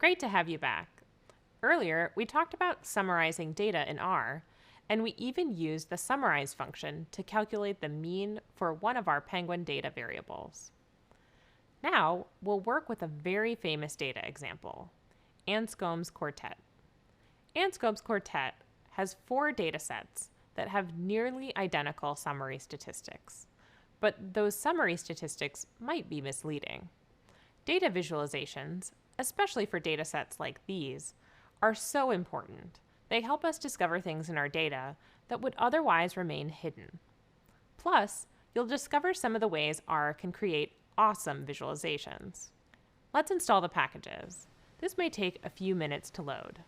Great to have you back. Earlier, we talked about summarizing data in R, and we even used the summarize function to calculate the mean for one of our penguin data variables. Now, we'll work with a very famous data example, Anscombe's quartet. Anscombe's quartet has 4 data sets that have nearly identical summary statistics, but those summary statistics might be misleading. Data visualizations, especially for data sets like these, are so important. They help us discover things in our data that would otherwise remain hidden. Plus, you'll discover some of the ways R can create awesome visualizations. Let's install the packages. This may take a few minutes to load.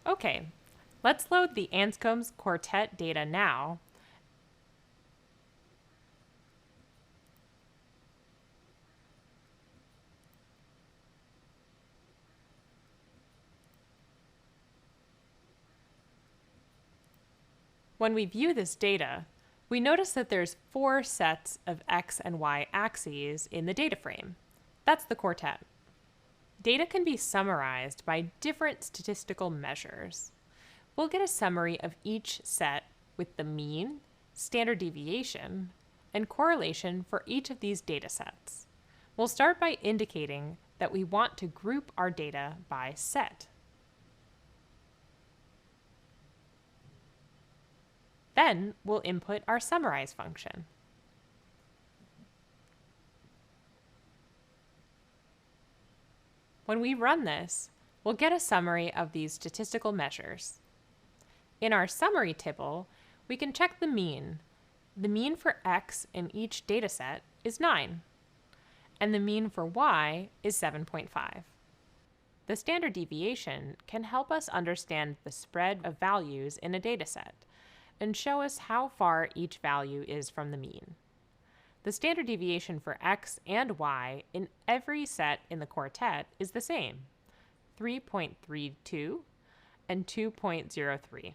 Okay, let's load the Anscombe's quartet data now. When we view this data, we notice that there's 4 sets of x and y axes in the data frame. That's the quartet. Data can be summarized by different statistical measures. We'll get a summary of each set with the mean, standard deviation, and correlation for each of these data sets. We'll start by indicating that we want to group our data by set. Then we'll input our summarize function. When we run this, we'll get a summary of these statistical measures. In our summary table, we can check the mean. The mean for x in each dataset is 9, and the mean for y is 7.5. The standard deviation can help us understand the spread of values in a dataset and show us how far each value is from the mean. The standard deviation for x and y in every set in the quartet is the same, 3.32 and 2.03.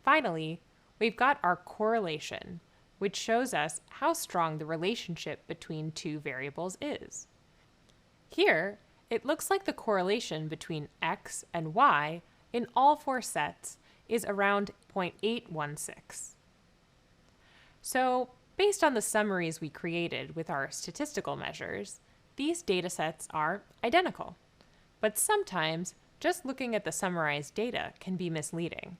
Finally, we've got our correlation, which shows us how strong the relationship between 2 variables is. Here, it looks like the correlation between x and y in all 4 sets is around 0.816. So, based on the summaries we created with our statistical measures, these datasets are identical. But sometimes, just looking at the summarized data can be misleading.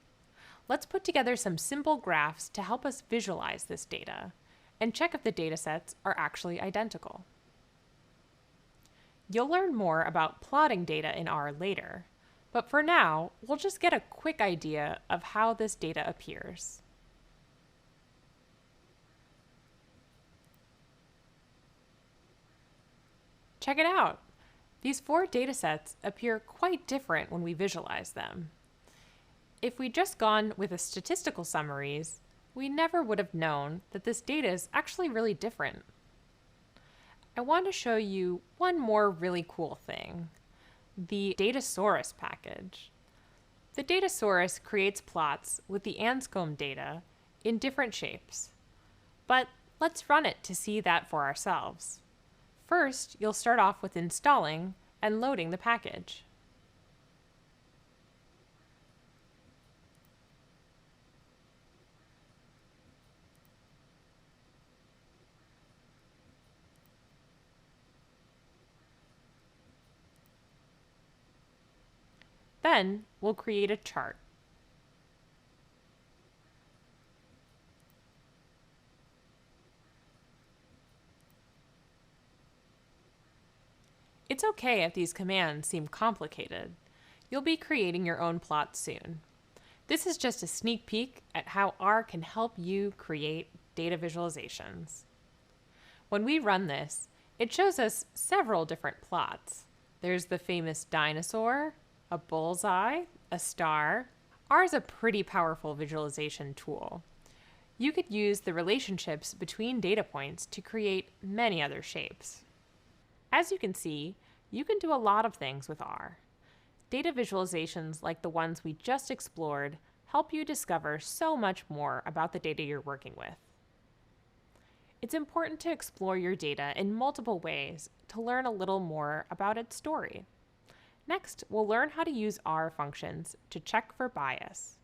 Let's put together some simple graphs to help us visualize this data and check if the datasets are actually identical. You'll learn more about plotting data in R later, but for now, we'll just get a quick idea of how this data appears. Check it out! These 4 datasets appear quite different when we visualize them. If we'd just gone with the statistical summaries, we never would have known that this data is actually really different. I want to show you one more really cool thing, the Datasaurus package. The Datasaurus creates plots with the Anscombe data in different shapes. But let's run it to see that for ourselves. First, you'll start off with installing and loading the package. Then, we'll create a chart. It's okay if these commands seem complicated. You'll be creating your own plots soon. This is just a sneak peek at how R can help you create data visualizations. When we run this, it shows us several different plots. There's the famous dinosaur, a bullseye, a star. R is a pretty powerful visualization tool. You could use the relationships between data points to create many other shapes. As you can see, you can do a lot of things with R. Data visualizations like the ones we just explored help you discover so much more about the data you're working with. It's important to explore your data in multiple ways to learn a little more about its story. Next, we'll learn how to use R functions to check for bias.